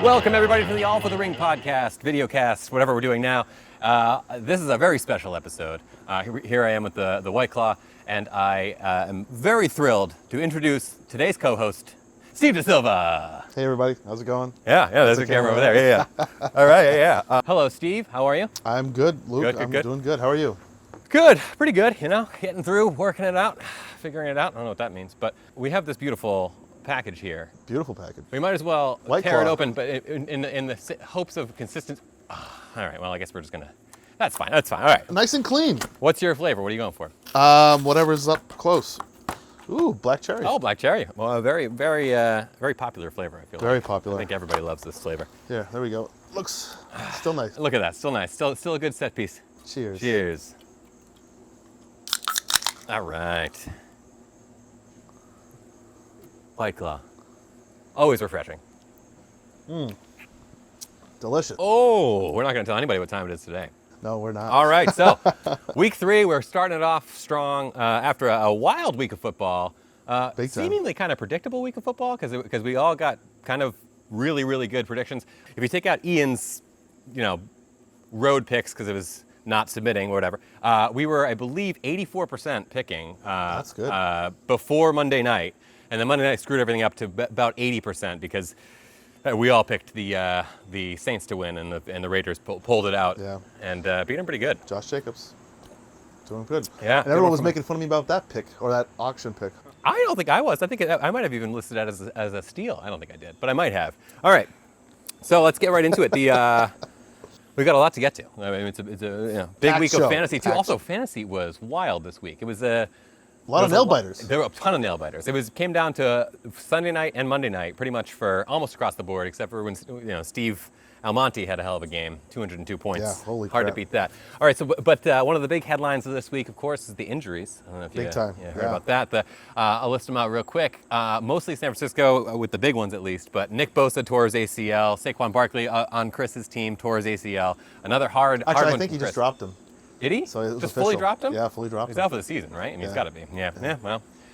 Welcome, everybody, to the All for the Ring podcast, videocast, whatever we're doing now. This is a very special episode. Here I am with the White Claw, and I am very thrilled to introduce today's co-host, Steve De Silva. Hey, everybody. How's it going? Yeah, there's the camera over there. Yeah. All right, yeah. Hello, Steve. How are you? I'm good, Luke. Good, I'm good. doing good. How are you? Good, pretty good, getting through, working it out, figuring it out. I don't know what that means, but we have this beautiful package here. Beautiful package. We might as well White tear it Claw. open, but in the hopes of consistency. All right, well, I guess we're just gonna. That's fine. All right. Nice and clean. What's your flavor? What are you going for? Whatever's up close. Ooh, black cherry. Oh, black cherry. Well, a very popular flavor. I feel Very like. popular. I think everybody loves this flavor. Yeah, there we go. Looks still nice. Look at that. Still nice. Still a good set piece. Cheers. Cheers. All right. White Claw. Always refreshing. Delicious. Oh, we're not going to tell anybody what time it is today. No, we're not. All right, so week 3, we're starting it off strong after a wild week of football. Big time. Seemingly kind of predictable week of football because we all got kind of really, really good predictions. If you take out Ian's, road picks because it was not submitting or whatever, we were, I believe, 84% picking. That's good. Before Monday night, and then Monday night screwed everything up to about 80% because we all picked the Saints to win, and the Raiders pulled it out. Yeah. And beat them pretty good. Josh Jacobs. Doing good. Yeah, And good everyone one was from- making fun of me about that pick, or that auction pick. I don't think I was. I think I might have even listed that as a steal. I don't think I did, but I might have. All right, so let's get right into it. We've got a lot to get to. I mean, it's a big Packed week show. of fantasy too. Packed Also, fantasy was wild this week. It was A lot of nail biters. There were a ton of nail biters. Came down to Sunday night and Monday night, pretty much for almost across the board, except for when Steve Almonte had a hell of a game, 202 points. Yeah, holy Hard to crap. beat that. All right, so but one of the big headlines of this week, of course, is the injuries. I don't know if Big you time, heard yeah. about that. I'll list them out real quick. Mostly San Francisco, with the big ones at least. But Nick Bosa tore his ACL. Saquon Barkley on Chris's team tore his ACL. Another hard Actually, one I think for he Chris. just dropped him. Did he? So it was just official. fully dropped him? Yeah, fully dropped He's him. out for the season, right? I mean, he's Yeah. got to be. Yeah.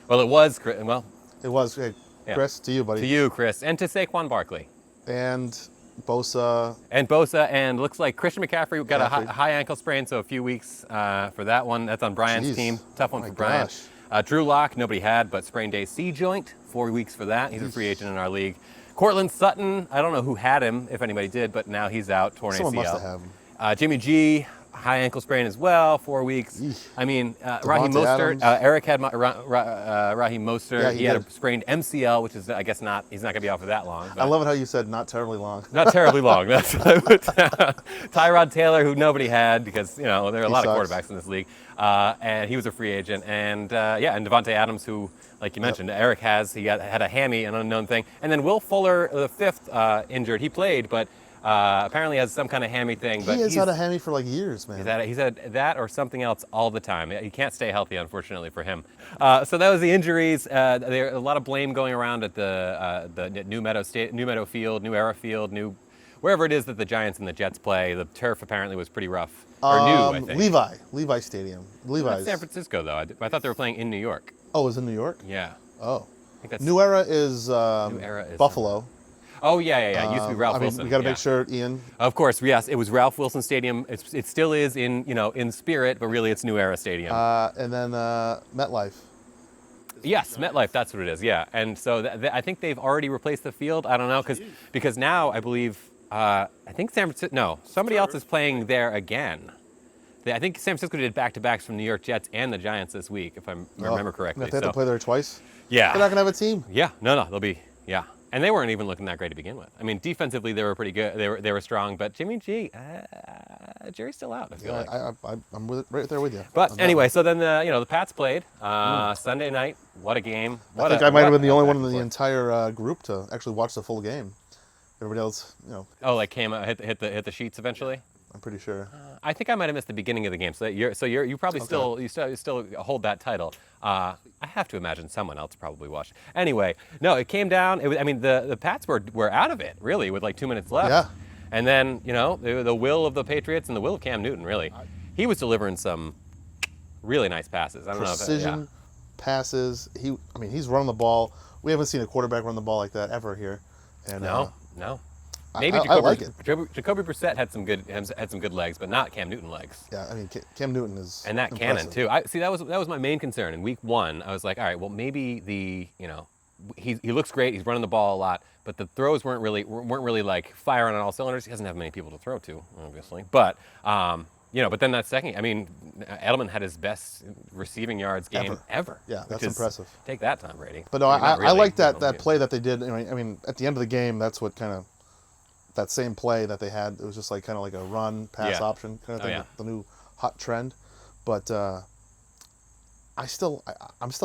Well, it was. Well, It was. Hey, Yeah. Chris, to you, buddy. to you, Chris, and to Saquon Barkley. And Bosa. And Bosa, and looks like Christian McCaffrey got a McCaffrey. high ankle sprain, so a few weeks for that one. That's on Brian's Jeez. team. Tough one Oh for my Brian. gosh. Drew Lock, nobody had, but sprained AC joint, 4 weeks for that. He's a free agent in our league. Cortland Sutton, I don't know who had him, if anybody did, but now he's out, torn Someone ACL. must have him. Jimmy G, high ankle sprain as well, 4 weeks. Eesh. I mean, Raheem Devontae Mostert, Adams. Eric had Raheem Mostert. Yeah, he he had a did. sprained MCL, which is, I guess, he's not going to be out for that long. I but- love it how you said not terribly long. Not terribly long. That's what I put down. Tyrod Taylor, who nobody had because there are a lot of sucks. quarterbacks in this league, and he was a free agent. And and Devontae Adams, who, like you mentioned, Eric had a hammy, an unknown thing, and then Will Fuller, the fifth, injured. He played, but apparently has some kind of hammy thing. But He has had a hammy for like years, man. He's had that or something else all the time. He can't stay healthy, unfortunately, for him. So that was the injuries. There a lot of blame going around at the New Meadow Field, New Era Field, wherever it is that the Giants and the Jets play. The turf apparently was pretty rough. Or new, I think. Levi Stadium. That's Levi's. San Francisco, though. I thought they were playing in New York. Oh, it was in New York? Yeah. Oh. I think that's New Era is, Era is Buffalo. Oh, yeah. It used to be Ralph Wilson. we got to yeah. make sure, Ian. Of course, yes. It was Ralph Wilson Stadium. It still is in spirit, but really it's New Era Stadium. And then MetLife. Yes, MetLife, that's what it is, yeah. And so I think they've already replaced the field. I don't know, because now I believe, I think somebody else is playing there again. I think San Francisco did back-to-backs from New York Jets and the Giants this week, if I remember correctly. If they have to play there twice, yeah. they're not going to have a team. Yeah, no, they'll be, yeah. And they weren't even looking that great to begin with. I mean, defensively, they were pretty good. They were strong, but Jimmy G, jury's still out, I feel like. I'm right there with you. But anyway, so then the Pats played Sunday night. What a game! I think I might have been the only one in the entire group to actually watch the full game. Everybody else, Oh, like came hit the sheets eventually. I'm pretty sure. I think I might have missed the beginning of the game. So you probably still hold that title. I have to imagine someone else probably watched. Anyway, no, it came down. The Pats were out of it really with like 2 minutes left. Yeah. And then the will of the Patriots and the will of Cam Newton really, he was delivering some really nice passes. I don't Precision passes. He's running the ball. We haven't seen a quarterback run the ball like that ever here. And No. Maybe I like it. Jacoby Brissett had some good legs, but not Cam Newton legs. Yeah, I mean, Cam Newton is And that impressive. cannon too. I see that was my main concern in week 1. I was like, all right, well maybe he looks great. He's running the ball a lot, but the throws weren't really like firing on all cylinders. He doesn't have many people to throw to, obviously. But but then that second, I mean, Edelman had his best receiving yards game ever. Yeah, which that's is- impressive. Take that, Tom Brady. But no, You're not I really, like that you know, play that they did. I mean, at the end of the game, that's what kind of that same play that they had. It was just like kind of like a run pass Yeah. option kind of thing. yeah. The new hot trend. But I'm still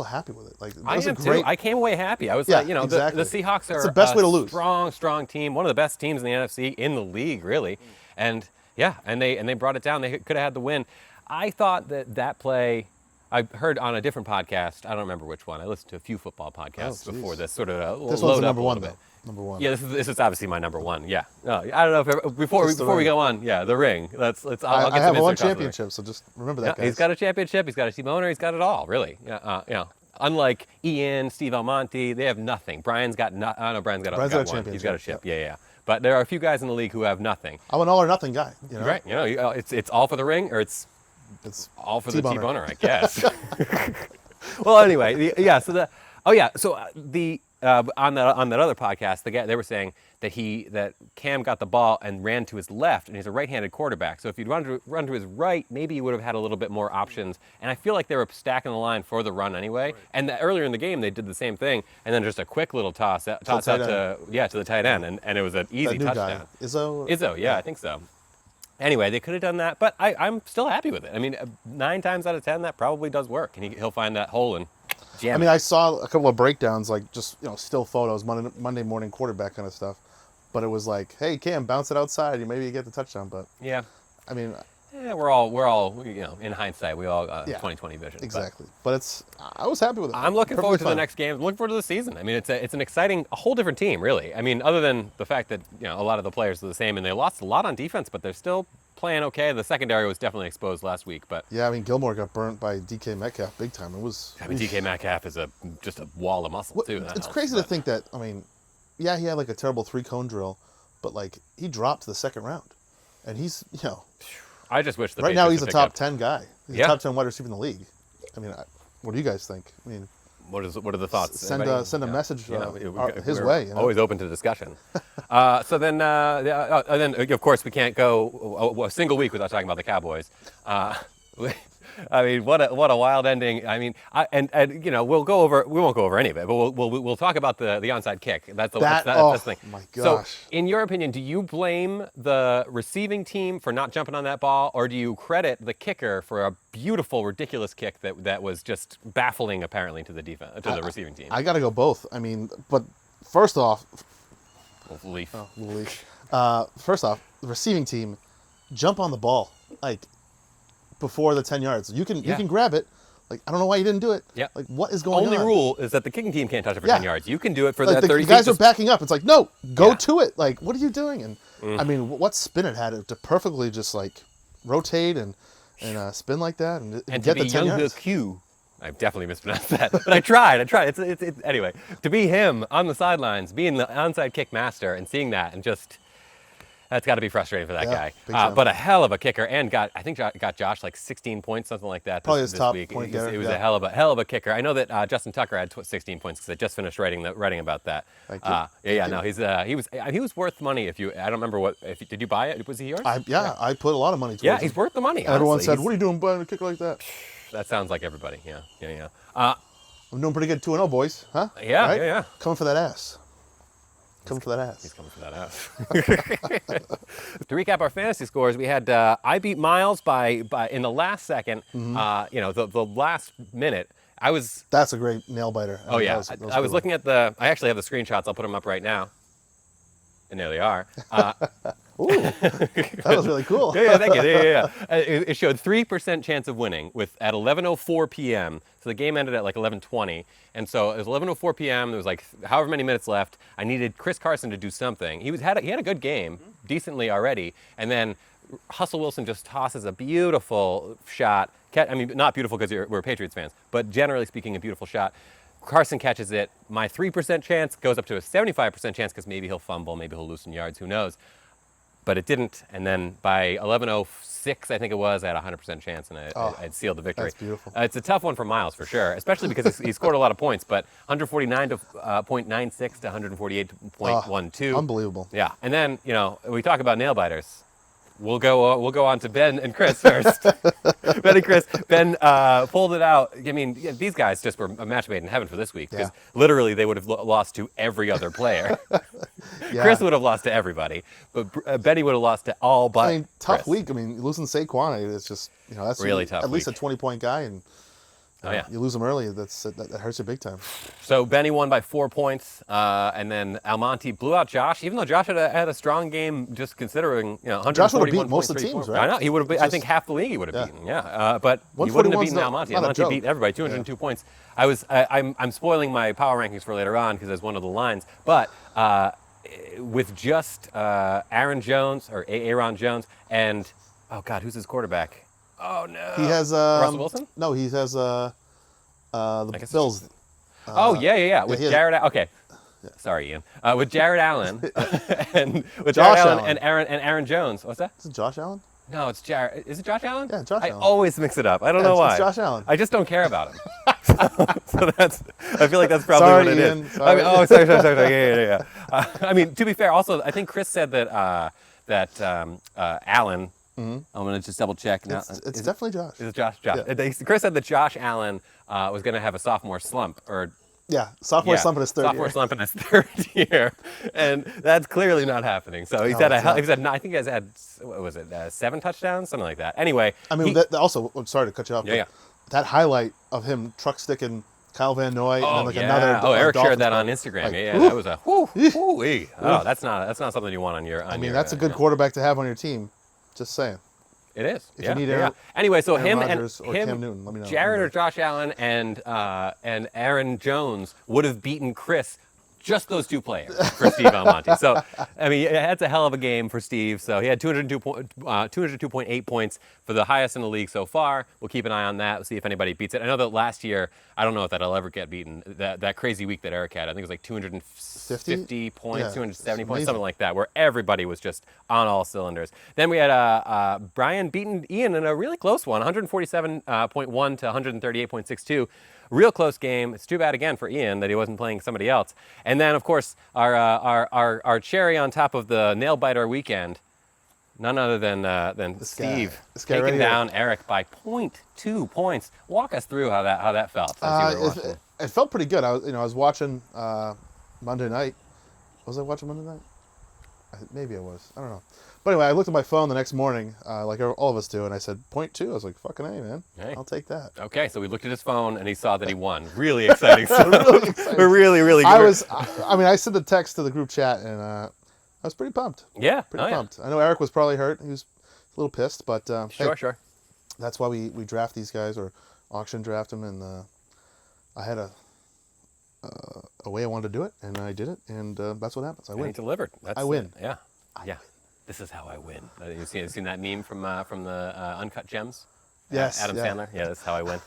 happy with it. Like it I was am a great. too. I came away happy. I was Yeah, like, exactly. the Seahawks are It's the best a way to lose. strong team, one of the best teams in the NFC, in the league, really. And yeah, and they brought it down. They could have had the win. I thought that play, I heard on a different podcast. I don't remember which one. I listened to a few football podcasts Oh, before geez. this, sort of This load one's up number a one little bit. though. Number one. Yeah, this is obviously my number one. Yeah. No, I don't know if before Just the we ring. go on. Yeah, the ring. Let's. I'll I get have some one insert thoughts on the ring. championship, so just remember that, Yeah, guys. he's got a championship. He's got a team owner. He's got it all, really. Yeah, unlike Ian, Steve Almonte, they have nothing. Brian's got no. I know Brian's got Brian's got a one. He's got a championship, chip. Yeah. But there are a few guys in the league who have nothing. I'm an all or nothing guy. You know? Right. It's all for the ring, or it's It's all for the T-boner. T-boner, I guess. Well, anyway, on that other podcast, they were saying that Cam got the ball and ran to his left, and he's a right-handed quarterback. So if he'd run to his right, maybe he would have had a little bit more options. And I feel like they were stacking the line for the run anyway. Right. And earlier in the game, they did the same thing, and then just a quick little toss out to the tight end, and it was an easy that new touchdown. guy, Izzo. Izzo, yeah, I think so. Anyway, they could have done that, but I'm still happy with it. I mean, 9 times out of 10, that probably does work, and he'll find that hole and jam I mean, it. I saw a couple of breakdowns, like just still photos, Monday morning quarterback kind of stuff. But it was like, hey Cam, bounce it outside, maybe you get the touchdown. But Yeah. I mean, We're all in hindsight, we all 20/20 vision. but exactly. But I was happy with it. I'm looking forward to Perfectly the fine. next game. I'm looking forward to the season. I mean, it's an exciting, a whole different team, really. I mean, other than the fact that a lot of the players are the same, and they lost a lot on defense, but they're still playing okay. The secondary was definitely exposed last week, but Yeah, I mean, Gilmore got burnt by DK Metcalf big time. It was. I mean, DK Metcalf is just a wall of muscle too. It's crazy to think that. I mean, yeah, he had like a terrible 3-cone drill, but like he dropped to the second round, and he's I just wish the right now Patriots he's a would top pick 10 guy. He's Yeah. a top 10 wide receiver in the league. I mean, what do you guys think? I mean, up. What are the thoughts? send Anybody? a message his we're way. Always open to discussion. So then, of course, we can't go a single week without talking about the Cowboys. I mean, what a wild ending. I mean, we won't go over any of it, but we'll talk about the onside kick. That's the thing. My So, gosh. in your opinion, do you blame the receiving team for not jumping on that ball, or do you credit the kicker for a beautiful, ridiculous kick that was just baffling, apparently, to the receiving team? I got to go both. I mean, but first off, Leaf. first off, the receiving team, jump on the ball like before the 10 yards. You can grab it. Like, I don't know why you didn't do it. Yeah. Like, what is going on? Only rule is that the kicking team can't touch it for Yeah. 10 yards. You can do it for Like that the 30 guys feet. are backing up. It's like, no, go Yeah. to it. Like, what are you doing? And I mean, what spin it had to perfectly just like rotate and spin like that and And get to be the 10 Young yards. Q, I definitely mispronounced that, but I tried. It's anyway, to be him on the sidelines, being the onside kick master and seeing that, and just, that's got to be frustrating for that Yeah, guy. big time. But a hell of a kicker, and I think got Josh like 16 points, something like that. Probably his this top week. point It getter, was yeah. a hell of a kicker. I know that Justin Tucker had 16 points because I just finished writing about that. Thank you. No, he was worth money. I don't remember did you buy it? Was he yours? I put a lot of money towards Yeah, it. he's worth the money. And everyone honestly. said, what are you doing buying a kicker like that? That sounds like everybody. Yeah. I'm doing pretty good 2-0, boys. Huh? Yeah, Right? yeah. Coming for that ass. Coming for that ass. He's coming for that out. To recap our fantasy scores, we had I beat Miles by in the last second. Mm-hmm. The last minute. That's a great nail biter. Oh yeah. That was I was good looking at I actually have the screenshots. I'll put them up right now. And there they are. one. Ooh, that was really cool. Yeah, thank you. Yeah. It showed 3% chance of winning at 11:04 p.m. So the game ended at like 11:20, and so it was 11:04 p.m. There was like however many minutes left. I needed Chris Carson to do something. He had a good game, decently already, and then Russell Wilson just tosses a beautiful shot. I mean, not beautiful because we're Patriots fans, but generally speaking, a beautiful shot. Carson catches it. My 3% chance goes up to a 75% chance because maybe he'll fumble, maybe he'll lose some yards, who knows. But it didn't. And then by 11:06, I think it was, I had a 100% chance, and I'd sealed the victory. That's beautiful. It's a tough one for Miles, for sure, especially because he scored a lot of points, but 149.96 to 148.12. Unbelievable. Yeah. And then, we talk about nail biters. We'll go on to Ben and Chris first. Ben and Chris. Ben pulled it out. I mean, these guys just were a match made in heaven for this week because literally they would have lost to every other player. Yeah. Chris would have lost to everybody, but Benny would have lost to all but I mean, tough Chris. week. I mean, losing Saquon, it's just, that's Really tough At least a week. 20-point guy, and you lose him early. That hurts you big time. So Benny won by 4 points, and then Almonte blew out Josh. Even though Josh had a strong game, just considering 141. Josh would have beat most of the teams, right? I know he would have. I think half the league he would have beaten. Yeah, but he wouldn't have beaten Almonte. Almonte beat everybody, 202 points. I'm spoiling my power rankings for later on because there's one of the lines, but. With just Aaron Jones or Aaron Jones and who's his quarterback? Oh no, He has Russell Wilson. No, he has the Bills. With he has- Jared. Okay, sorry, Ian. With Jared Allen and with Josh Jared Allen Allen. and Aaron Jones. What's that? Is it Josh Allen? No, it's Jared. Is it Josh Allen? Yeah, Josh I Allen. always mix it up. I don't know it's why. Josh Allen. I just don't care about him. so that's. I feel like that's probably Sorry, what it Ian. is. Sorry. Sorry. Yeah. I mean, to be fair, also I think Chris said that Allen. I'm gonna just double check now. It's definitely Josh. Is it Josh? Yeah. Chris said that Josh Allen was going to have a sophomore slump, Sophomore slump in his third sophomore year. slump in his third year, and that's clearly not happening. So he's had it's not. I think he's had, what was it, 7 touchdowns, something like that. Anyway, I mean, also, I'm sorry to cut you off. Yeah. But that highlight of him truck sticking Kyle Van Noy and then another. Eric Dolphins shared that on player. Instagram. Like, That was a whoo-wee. Oh, that's not something you want on your. I mean, that's a good quarterback to have on your team. Just saying. It is. If you need Aaron- Anyway, so Aaron him Rodgers and or him, Cam Newton, let me know. Jared or Josh Allen and Aaron Jones would have beaten Chris. Just those two players for Steve Almonte. So, I mean, that's a hell of a game for Steve. So he had 202.8 points for the highest in the league so far. We'll keep an eye on that. We'll see if anybody beats it. I know that last year, I don't know if that'll ever get beaten. That crazy week that Eric had, I think it was like 250 points, Yeah, 270 it's points, amazing. something like that, where everybody was just on all cylinders. Then we had Brian beating Ian in a really close one, 147.1 to 138.62. Real close game. It's too bad again for Ian that he wasn't playing somebody else. And then, of course, our cherry on top of the nail biter weekend, none other than Steve This guy right taking here. down Eric by 0.2 points. Walk us through how that felt. Since you were watching. It felt pretty good. I was watching Monday night. Was I watching Monday night? Maybe I was. I don't know. But anyway, I looked at my phone the next morning, like all of us do, and I said 0.2. I was like, fucking A, man. Hey. I'll take that. Okay, so we looked at his phone and he saw that he won. Really exciting stuff. We're really good. I sent the text to the group chat, and I was pretty pumped. Yeah. Pretty pumped. I know Eric was probably hurt. He was a little pissed, but hey, Sure. that's why we draft these guys or auction draft them, and I had a way I wanted to do it, and I did it, and that's what happens. I And he win. delivered. I win. Yeah. This is how I win. You seen that meme from the Uncut Gems? Yes, Adam yeah. Sandler. Yeah, that's how I win.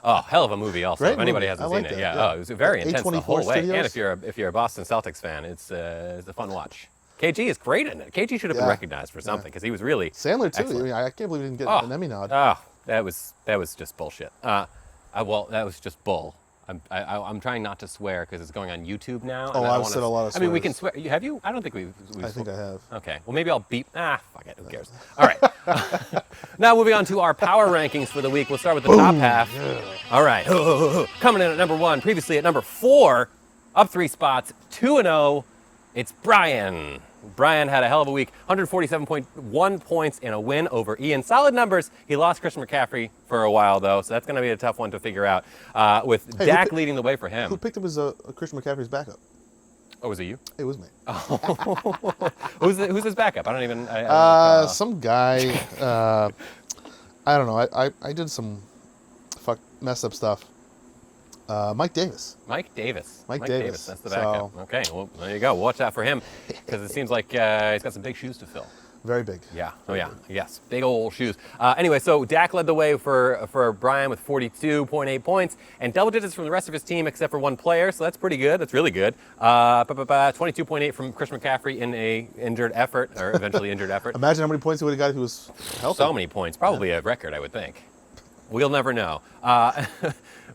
Oh, hell of a movie. Also, Great if anybody movie. hasn't I seen like it, that, yeah. yeah. Oh, it was very intense the whole A24 way. And Studios. if you're a Boston Celtics fan, it's a fun watch. KG is great in it. KG should have been Yeah. recognized for something because he was really Sandler too. excellent. I mean, I can't believe he didn't get Oh. an Emmy nod. Oh, that was just bullshit. Well, that was just bull. I'm trying not to swear because it's going on YouTube now. and Oh, I don't I've wanna said a lot of I mean, we can swears. swear. Have you? I don't think we've I think I have. Okay. Well, maybe I'll beep. Fuck it. Who cares? All right. Now moving on to our power rankings for the week. We'll start with the top half. All right. Coming in at number 1, previously at number 4, up 3 spots, 2-0. It's Brian. Brian had a hell of a week. 147.1 points in a win over Ian. Solid numbers. He lost Christian McCaffrey for a while, though, so that's going to be a tough one to figure out. With Hey, Dak leading the way for him. Who picked him as Christian McCaffrey's backup? Oh, was it you? It was me. Who's his backup? I don't even. I don't Some guy. I don't know. I did some messed up stuff. Mike Davis. Mike Davis. Mike Davis. That's the backup. Okay, well, there you go. Watch out for him because it seems like he's got some big shoes to fill. Very big. Yeah. Oh, yeah. Yes. Big old shoes. Anyway, so Dak led the way for Brian with 42.8 points and double digits from the rest of his team except for one player. So that's pretty good. That's really good. 22.8 from Chris McCaffrey in a injured effort, or eventually injured effort. Imagine how many points he would have got if he was healthy. So many points. Probably a record, I would think. We'll never know.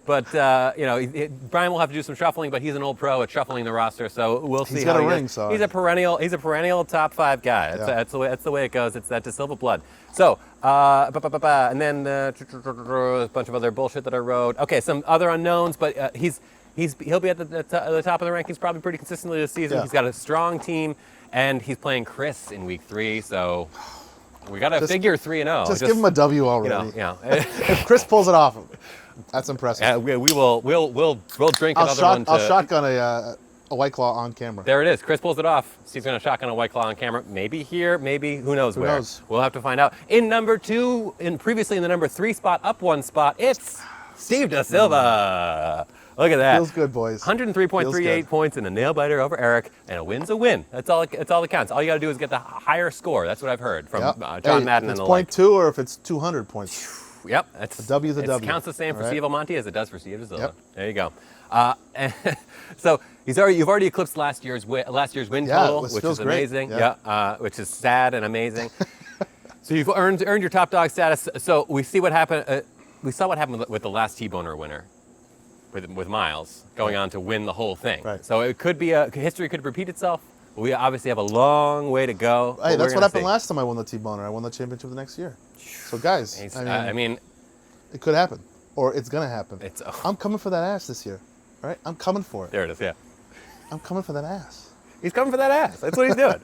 But Brian will have to do some shuffling. But he's an old pro at shuffling the roster, so we'll see. He's got how a he ring, does. so He's a perennial top 5 guy. Yeah. That's the way it goes. It's that De Silva blood. So, and then a bunch of other bullshit that I wrote. Okay, some other unknowns, but he'll be at the top of the rankings probably pretty consistently this season. Yeah. He's got a strong team, and he's playing Chris in week 3, so. We got to figure 3-0. Just give him a W already. If Chris pulls it off, that's impressive. We'll drink another one. I'll shotgun a White Claw on camera. There it is. Chris pulls it off. Steve's going to shotgun a White Claw on camera. Maybe here, maybe who knows where. Knows? We'll have to find out. In number 2, previously in the number 3 spot, up 1 spot, it's Steve De Silva. Look at that. Feels good, boys. 103.38 points and a nail biter over Eric, and a win's a win. That's all that counts. All you got to do is get the higher score. That's what I've heard from John Madden and the like. If it's 0.2 or if it's 200 points. Yep. That's, A W's a it W. counts the same for All right. Steve Almonte as it does for Steve De Silva. Yep. There you go. And so you've already eclipsed last year's win total, which which feels is great. amazing. Yeah. Which is sad and amazing. So you've earned your top dog status. So we see what happened. We saw what happened with the last T-Boner winner, with Miles going on to win the whole thing. Right. So it could be history could repeat itself. We obviously have a long way to go. Hey, that's what happened last time I won the T-Boner. I won the championship the next year. So guys, I mean, it could happen, or it's gonna happen. it's I'm coming for that ass this year. All right, I'm coming for it. there it is. Yeah. I'm coming for that ass. He's coming for that ass. That's what he's doing.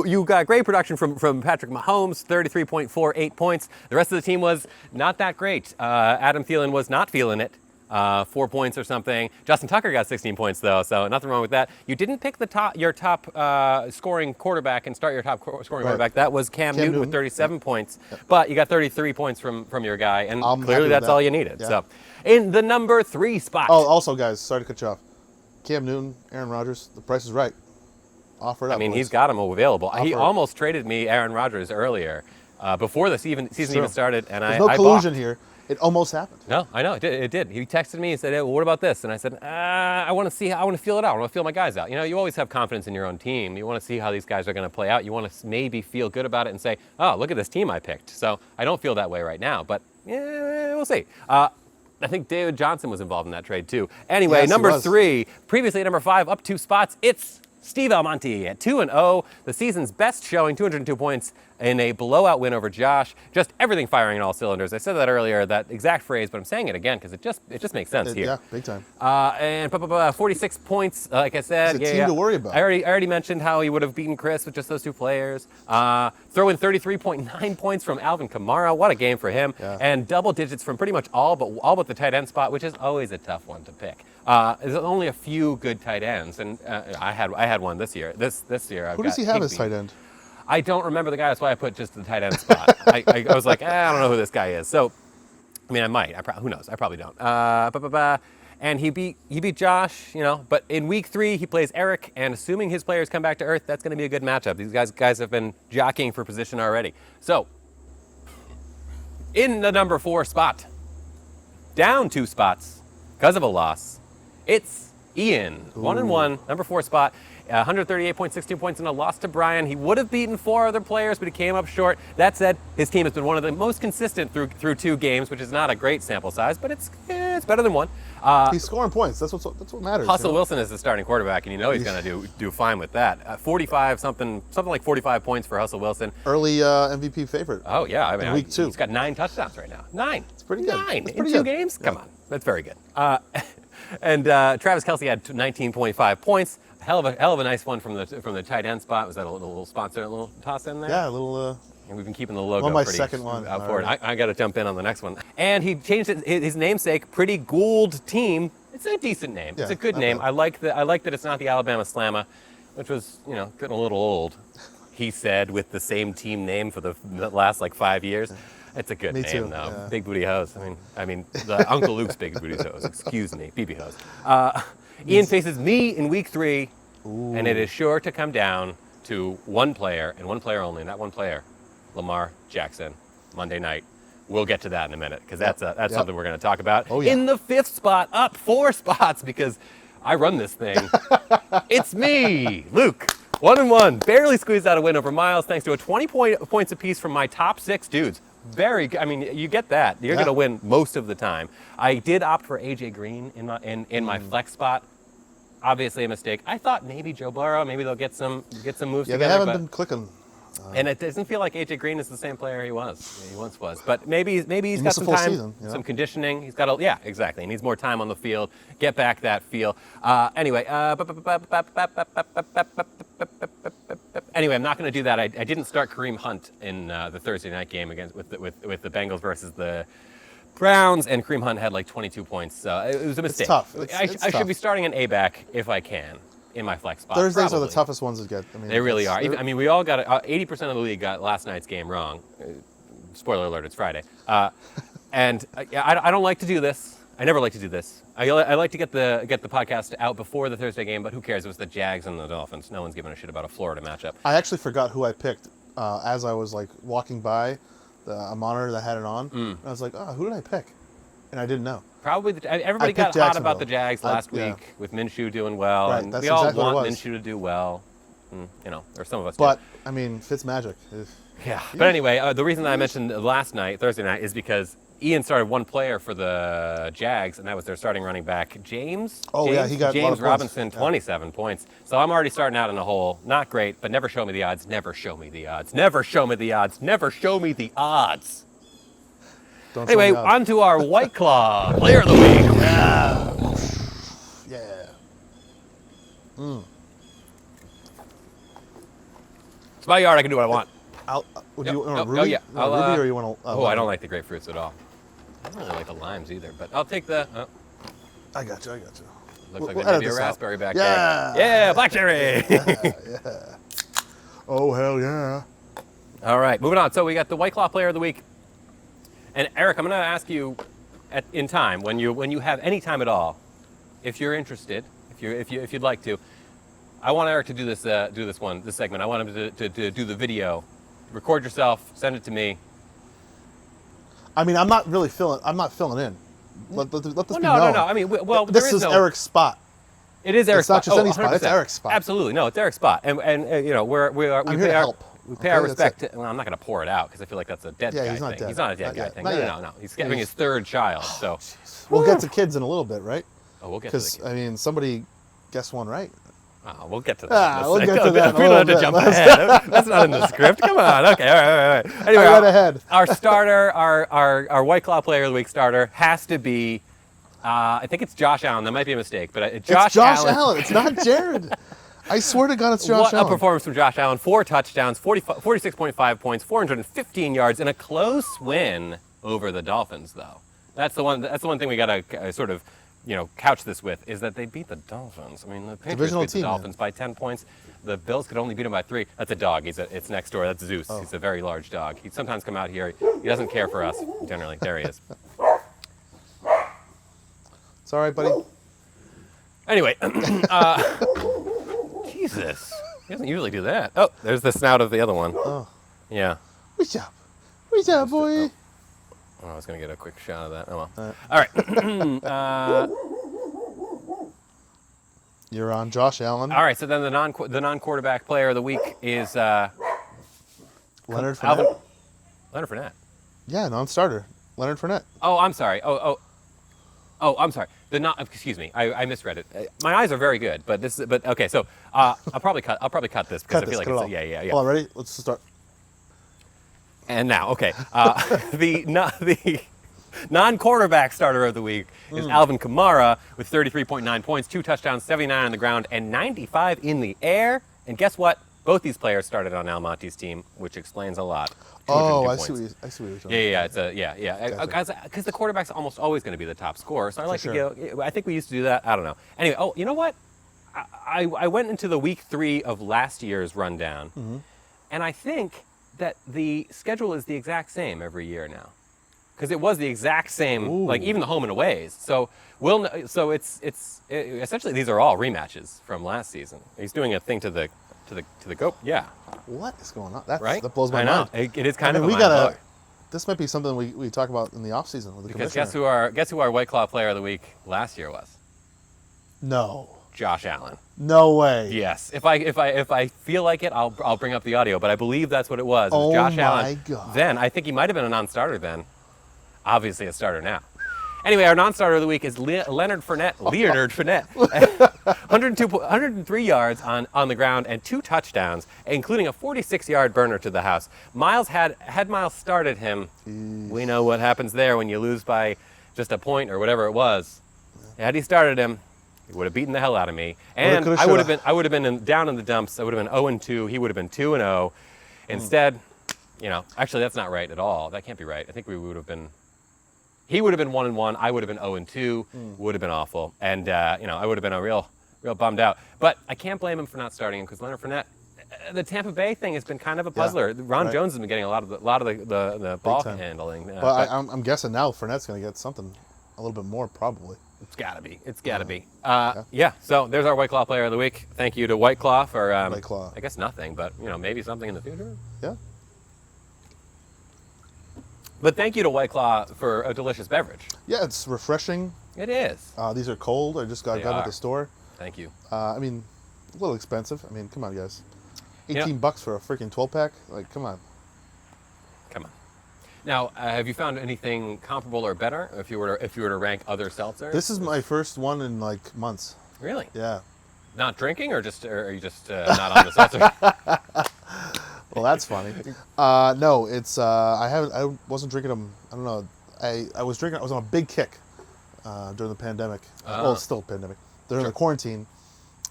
You got great production from Patrick Mahomes, 33.48 points. The rest of the team was not that great. Adam Thielen was not feeling it. 4 points or something. Justin Tucker got 16 points though, so nothing wrong with that. You didn't pick your top scoring quarterback and start your top scoring quarterback. That was Cam Newton with 37 points, but you got 33 points from your guy, and clearly that's all you needed. Yeah. So, in the number 3 spot. Oh, also guys, sorry to cut you off. Cam Newton, Aaron Rodgers, the price is right. Offer it up. I mean, boys. he's got him available. He Offer it. almost traded me Aaron Rodgers earlier, before the season even started, and There's I no collusion balked. here. It almost happened. No, I know it did. He texted me and said, "Hey, well, what about this?" And I said, "I want to see. I want to feel it out. I want to feel my guys out. You know, you always have confidence in your own team. You want to see how these guys are going to play out. You want to maybe feel good about it and say, oh, look at this team I picked. So I don't feel that way right now, but yeah, we'll see." I think David Johnson was involved in that trade too. Anyway, Yes, he number was. 3, previously at number 5, up 2 spots. It's Steve Almonte at 2-0, the season's best showing, 202 points in a blowout win over Josh. Just everything firing on all cylinders. I said that earlier, that exact phrase, but I'm saying it again because it just makes sense here. Yeah, big time. And 46 points, like I said. It's a team to worry about. I already mentioned how he would have beaten Chris with just those 2 players. Throw in 33.9 points from Alvin Kamara. What a game for him. Yeah. And double digits from pretty much all but the tight end spot, which is always a tough one to pick. There's only a few good tight ends, and I had one this year. This year, I've Who does got he have as Higbee. tight end? I don't remember the guy. That's why I put just the tight end spot. I was like, I don't know who this guy is. So, I mean, I might. Who knows? I probably don't. And he beat Josh, you know. But in week 3, he plays Eric, and assuming his players come back to earth, that's going to be a good matchup. These guys have been jockeying for position already. So, in the number 4 spot, down 2 spots because of a loss, it's Ian. 1-1, number 4 spot. 138.62 points in a loss to Brian. He would have beaten 4 other players, but he came up short. That said, his team has been one of the most consistent through 2 games, which is not a great sample size, but it's better than 1. He's scoring points. That's what matters. Russell you know? Wilson is the starting quarterback, and you know he's going to do fine with that. 45 something like 45 points for Russell Wilson. Early MVP favorite. Oh yeah, I mean In week 2. he's got 9 touchdowns right now. 9. It's pretty good. 9 It's in pretty 2 good. games. Yeah. Come on, that's very good. And Travis Kelce had 19.5 points. Hell of a nice one from the tight end spot. Was that a little sponsor, a little toss in there? Yeah, a little. And we've been keeping the logo Well, my pretty second one out for it. already. I got to jump in on the next one. And he changed his namesake, Pretty Gould Team. It's a decent name. Yeah, It's a good not name. bad. I like that it's not the Alabama Slamma, which was, you know, getting a little old. He said with the same team name for the last like 5 years. It's a good Me name too, though. yeah. Big Booty Hose. I mean, the Uncle Luke's Big Booty Hose. Excuse me, BB Hose. Ian faces me in week 3, and it is sure to come down to one player and one player only, and that one player, Lamar Jackson, Monday night. We'll get to that in a minute because that's something we're going to talk about. Oh, yeah. In the 5th spot, up 4 spots because I run this thing. It's me, Luke. 1-1, barely squeezed out a win over Miles thanks to a 20 points apiece from my top 6 dudes. Very good. I mean, you get that. You're going to win most of the time. I did opt for AJ Green in my flex spot. Obviously a mistake. I thought maybe Joe Burrow, maybe they'll get some moves together. Yeah, they haven't been clicking. And it doesn't feel like AJ Green is the same player he once was. But maybe he's got some full time, season, some conditioning. He's got exactly. He needs more time on the field. Get back that feel. Anyway, I'm not going to do that. I didn't start Kareem Hunt in the Thursday night game with the Bengals versus the Browns, and Kareem Hunt had like 22 points. So it was a mistake. It's tough. I should be starting an A-back if I can. In my flex spot. Thursdays probably. are the toughest ones to get. I mean, They really are. We all got 80% of the league got last night's game wrong. Spoiler alert: it's Friday. And I don't like to do this. I never like to do this. I like to get the podcast out before the Thursday game, but who cares? It was the Jags and the Dolphins. No one's giving a shit about a Florida matchup. I actually forgot who I picked as I was like walking by a monitor that had it on. And I was like, oh, who did I pick? And I didn't know. Probably everybody got hot about the Jags last week with Minshew doing well, Right, and that's we all exactly what want it was. Minshew to do well. Or some of us. But do. I mean, Fitzmagic. Yeah. But anyway, the reason that I mentioned Thursday night, is because Ian started one player for the Jags, and that was their starting running back, James. Oh, yeah, he got a lot James of points. Robinson, 27 points. So I'm already starting out in a hole. Not great, but never show me the odds. Never show me the odds. Never show me the odds. Never show me the odds. Don't Anyway, tell me on to our White Claw Player of the Week. Yeah. It's my yard. I can do what I want. Do you want Oh, a Ruby? yeah. You want a Ruby or you want a I don't like the grapefruits at all. I don't really like the limes either, but I'll take the... I got you. Looks We'll like edit there may be a this out. raspberry back Yeah. there. Yeah, black cherry. Oh, hell yeah. All right, moving on. So we got the White Claw Player of the Week. And Eric, I'm going to ask you in time, when you have any time at all, if you're interested, if you'd like to, I want Eric to do this segment. I want him to do the video. Record yourself, send it to me. I mean, I'm not filling in. Let this be known. No. I mean, this is Eric's spot. It is Eric's spot. It's not just any 100%. spot. It's Eric's spot. Absolutely, no, it's Eric's spot. And we I'm here to help. We pay our Okay, respect. that's Well, I'm not going to pour it out because I feel like that's a dead guy he's not thing. dead. He's not a dead Not guy yet. thing. Not yet. No. He's having his 3rd child. So We'll get to kids in a little bit, right? we'll get to the Because kids. I mean, somebody guessed one right. We'll get to that. We'll get to that in a We don't have to little jump bit. ahead. That's not in the script. Come on. Okay. All right. Anyway, I read ahead. Our starter, our White Claw Player of the Week starter has to be. I think it's Josh Allen. That might be a mistake, but It's Josh Allen. It's not Jared. I swear to God, it's Josh What Allen. a performance from Josh Allen. 4 touchdowns, 46.5 points, 415 yards, and a close win over the Dolphins, though. That's the one thing we got to sort of, couch this with, is that they beat the Dolphins. I mean, the Patriots Divisional beat the team, Dolphins by 10 points. The Bills could only beat them by 3. That's a dog. It's next door. That's Zeus. Oh. He's a very large dog. He'd sometimes come out here. He doesn't care for us, generally. There he is. It's all right, buddy. Anyway, Jesus. He doesn't usually do that. Oh, there's the snout of the other one. Oh. Yeah. What's up? What's up, boy? Oh, I was going to get a quick shot of that. Oh, well. All All right. You're on Josh Allen. All right, so then the non-quarterback player of the week is Leonard Fournette. Alvin. Leonard Fournette. Yeah, non-starter. Leonard Fournette. Oh, I'm sorry. Oh, I'm sorry. Excuse me. I misread it. My eyes are very good, but okay. So I'll probably cut this because I feel like cut it's it off. yeah. Hold on, ready? Let's start. And now, okay. The non-quarterback starter of the week is Alvin Kamara with 33.9 points, 2 touchdowns, 79 on the ground, and 95 in the air. And guess what? Both these players started on Almonte's team, which explains a lot. Oh, 202 I points. see what you're talking Yeah. Gotcha. Because the quarterback's almost always going to be the top scorer. So I like sure. to go. I think we used to do that. I don't know. Anyway, you know what? I went into the week 3 of last year's rundown, and I think that the schedule is the exact same every year now, because it was the exact same, Ooh. like even the home and aways. So it's essentially these are all rematches from last season. He's doing a thing to the to the goat. Yeah, What is going on? right. That blows my I know. mind. It is kind I of. mean, a we mind gotta. blower. This might be something we talk about in the off season with the Because commissioner. guess who our White Claw Player of the Week last year was? No. Josh Allen. No way. Yes. If I feel like it, I'll bring up the audio. But I believe that's what it was. It was Oh Josh my Allen. God. Then I think he might have been a non-starter then. Obviously a starter now. Anyway, our non-starter of the week is Leonard Fournette. 103 yards on the ground and 2 touchdowns, including a 46-yard burner to the house. Miles had Miles started him. We know what happens there when you lose by just a point or whatever it was. Had he started him, he would have beaten the hell out of me, and coulda, I would have been down in the dumps. I would have been 0-2. He would have been 2-0. Instead, actually that's not right at all. That can't be right. I think we would have been. He would have been 1-1. I would have been 0-2. Would have been awful, and I would have been a real bummed out. But I can't blame him for not starting him because Leonard Fournette. The Tampa Bay thing has been kind of a puzzler. Ron right. Jones has been getting a lot of the ball time. handling. But I'm guessing now Fournette's going to get something a little bit more probably. It's got to be. It's got to be. Yeah. So there's our White Claw Player of the Week. Thank you to White Claw for White Claw. I guess nothing, but maybe something in the future. Yeah. But thank you to White Claw for a delicious beverage. Yeah, it's refreshing. It is. These are cold. I just got They them at are. the store. Thank you. I mean, a little expensive. I mean, come on, guys. Yeah. $18 for a freaking 12-pack? Like, come on. Come on. Now, have you found anything comparable or better if you were to rank other seltzers? This is my first one in like months. Really? Yeah. Not drinking, or are you just not on the seltzer? Well, that's funny. No, it's I wasn't drinking them. I don't know. I was on a big kick during the pandemic. Well, it's still a pandemic. During the quarantine,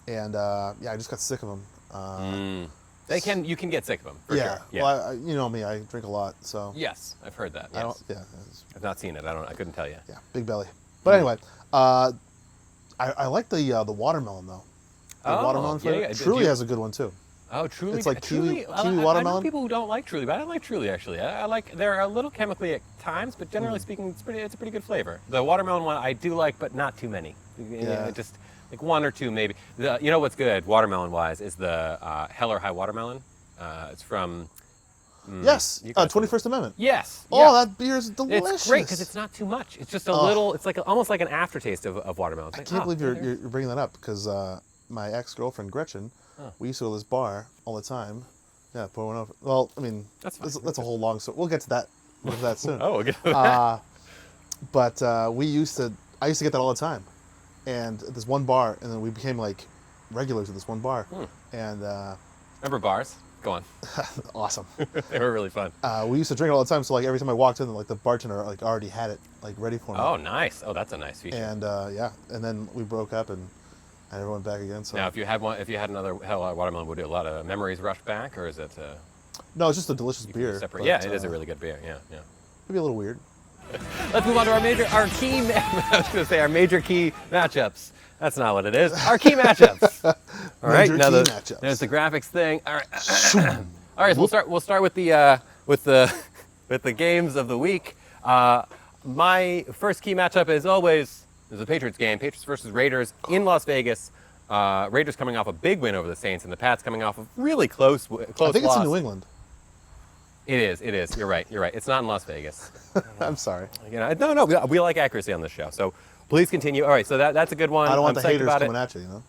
and I just got sick of them. You can get sick of them. For yeah. Sure. Yeah. Well, you know me. I drink a lot, so Yes, I've heard that. Yes. I don't. Yeah. I've not seen it. I couldn't tell you. Yeah. Big belly. But anyway, I like the watermelon though. The watermelon flavor. yeah. Truly has a good one too. Oh, Truly. It's like Truly, kiwi I watermelon. know people who don't like Truly, but I like Truly actually. I like. They're a little chemically at times, but generally speaking, it's a pretty good flavor. The watermelon one I do like, but not too many. Yeah. Just like 1 or 2 maybe. You know what's good watermelon wise is the Hell or High watermelon. It's from. Yes. you guys 21st Amendment. Yes. Oh, yeah. that beer is delicious. It's great because it's not too much. It's just a little. It's like almost like an aftertaste of watermelon. I can't believe you're bringing that up because my ex-girlfriend Gretchen, we used to go to this bar all the time. Yeah, pour one over. Well, I mean, That's fine. that's a whole long story. We'll get to that. We'll get to that soon. Oh, okay. But I used to get that all the time, and at this one bar, and then we became like regulars at this one bar, and Remember bars? Go on. awesome. They were really fun. We used to drink it all the time, so like every time I walked in, like the bartender like already had it like ready for me. Oh, nice. Oh, that's a nice feature. And and then we broke up and I never went back again. So Now, if you had another Hell or Watermelon, would a lot of memories rush back, or is it no, it's just a delicious beer. separate? but, Yeah, it is a really good beer. Yeah, yeah. maybe a little weird. Let's move on to our major key matchups. That's not what it is. Our key matchups. All right, Major now key matchups. there's the graphics thing. All right, all right. So we'll start with the games of the week. My first key matchup, as always, is the Patriots game. Patriots versus Raiders in Las Vegas. Raiders coming off a big win over the Saints, and the Pats coming off a really close I think it's loss. in New England. It is. You're right. It's not in Las Vegas. I'm sorry. No. We like accuracy on this show, so please continue. All right, so that's a good one. I don't want I'm the psyched haters about coming it. at you. You know.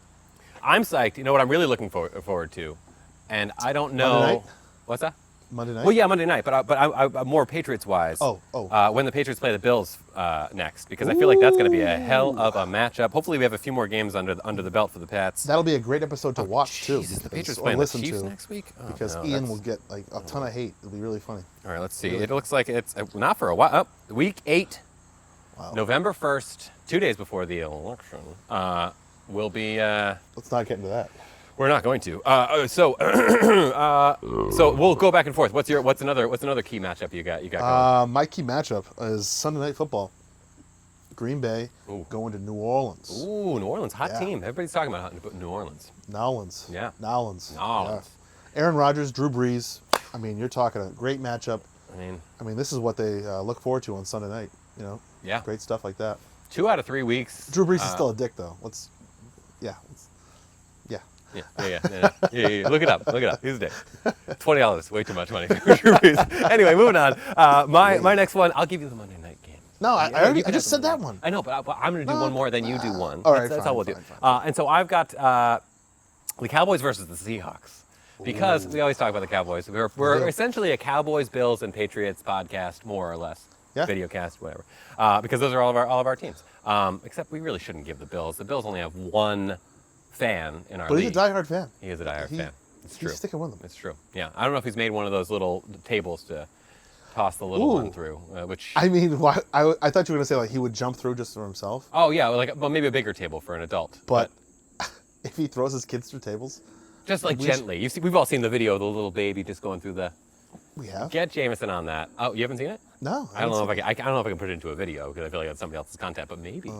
I'm psyched. You know what I'm really looking forward to, and I don't know. Monday night? What's that? Monday night. Well, yeah, Monday night, but I'm more Patriots-wise. Oh. When the Patriots play the Bills next, because I feel like that's going to be a hell of a matchup. Hopefully, we have a few more games under the belt for the Pats. That'll be a great episode to watch too. Jesus, the Patriots or playing the listen Chiefs to, next week? Oh, because no, Ian that's- will get like a ton of hate. It'll be really funny. All right, let's see. It looks like it's not for a while. Oh, week 8, Wow. November 1st, 2 days before the election, will be. Let's not get into that. We're not going to. So we'll go back and forth. What's another key matchup you got going? My key matchup is Sunday Night Football. Green Bay Ooh. going to New Orleans. Ooh, New Orleans, hot Yeah. team. Everybody's talking about New Orleans. Nowlands. Yeah. Nowlands. Nowlands. Yeah. Aaron Rodgers, Drew Brees. I mean, you're talking a great matchup. I mean, This is what they look forward to on Sunday night. You know. yeah. Great stuff like that. 2 out of 3 weeks. Drew Brees is still a dick, though. Yeah. Yeah. Look it up. Here's the day. $20, way too much money for Drew Brees. Anyway, moving on. My next one, I'll give you the Monday night game. No, Yeah, I you can just have said the that Monday one. night. I know, but I'm going to do one more, then you do one. All right, That's fine, how we'll do. fine. And so I've got the Cowboys versus the Seahawks. Because we always talk about the Cowboys. We're do. essentially a Cowboys, Bills, and Patriots podcast, more or less. Yeah. Video cast, whatever. Because those are all of our teams. Except we really shouldn't give the Bills. The Bills only have one fan in our But league. he's a diehard fan. He is a diehard fan. It's true. He's sticking with them. It's true. Yeah. I don't know if he's made one of those little tables to toss the little one through, which. I mean, why, I thought you were gonna say like he would jump through just for himself. Oh yeah, well maybe a bigger table for an adult. But if he throws his kids through tables, just like we gently. We've all seen the video of the little baby just going through the. we have. Get Jameson on that. Oh, you haven't seen it? No, I don't know if I don't know if I can put it into a video because I feel like it's somebody else's content, but maybe.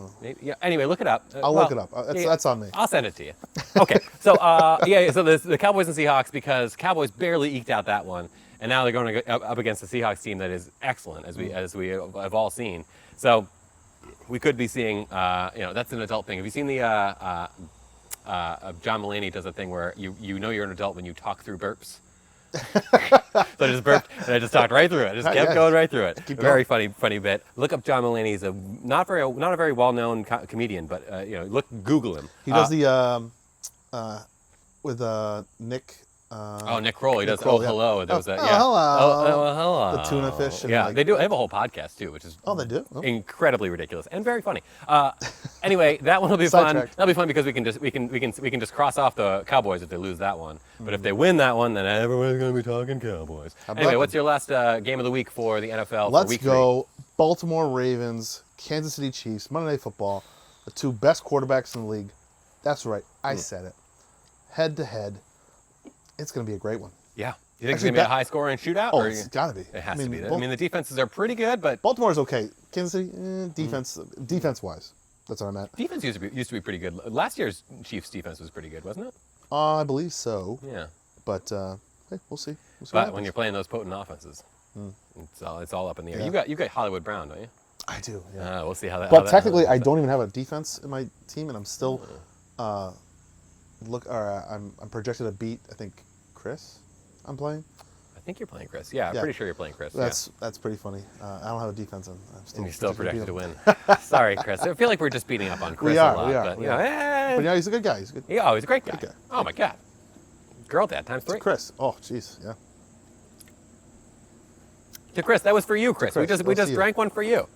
Yeah. Anyway, look it up. I'll look it up. That's on me. I'll send it to you. Okay. So so the Cowboys and Seahawks, because Cowboys barely eked out that one, and now they're going to go up against the Seahawks team that is excellent, as we have all seen. So we could be seeing, that's an adult thing. Have you seen the John Mulaney does a thing where you know you're an adult when you talk through burps? So I just burped and I just talked right through it. I just kept going right through it. Very funny bit. Look up John Mulaney. He's not a very well-known comedian, but Google him. He does the with Nick. Nick Kroll. He does. Kroll, Oh, yeah. hello. There was hello. hello. The tuna fish. And Yeah, they do. They have a whole podcast too, which is they do. Oh. incredibly ridiculous and very funny. Anyway, that one will be fun. Sidetracked. That'll be fun because we can just cross off the Cowboys if they lose that one. But if they win that one, then everyone's going to be talking Cowboys. Anyway, what's your last game of the week for the NFL? Let's for week go. 3? Baltimore Ravens, Kansas City Chiefs, Monday Night Football, the two best quarterbacks in the league. That's right. I said it. Head to head. It's going to be a great one. Yeah. You think it's going to be a high-scoring shootout? Oh, it's got to be. It has to be. I mean, the defenses are pretty good, but Baltimore's okay. Kansas City, defense-wise. That's what I meant. defense used to be pretty good. Last year's Chiefs defense was pretty good, wasn't it? I believe so. Yeah. But hey, we'll see. But when you're playing those potent offenses, it's all up in the air. Yeah. You got Hollywood Brown, don't you? I do. Yeah. We'll see how that. But technically, I don't even have a defense in my team, and I'm still I'm projected to beat. I think Chris. I'm playing. I think you're playing Chris. Yeah, I'm pretty sure you're playing Chris. That's pretty funny. I don't have a defense, and And you're still projected to win. Sorry, Chris. I feel like we're just beating up on Chris We a are. lot. We are. But, we you know, are. But yeah, he's a good guy. He's a good. yeah, he's a great guy. Good guy. Oh my God. Girl dad times 3. Chris. Oh, jeez. Yeah. To Chris, that was for you, Chris. Chris, We that was just for you. drank one for you.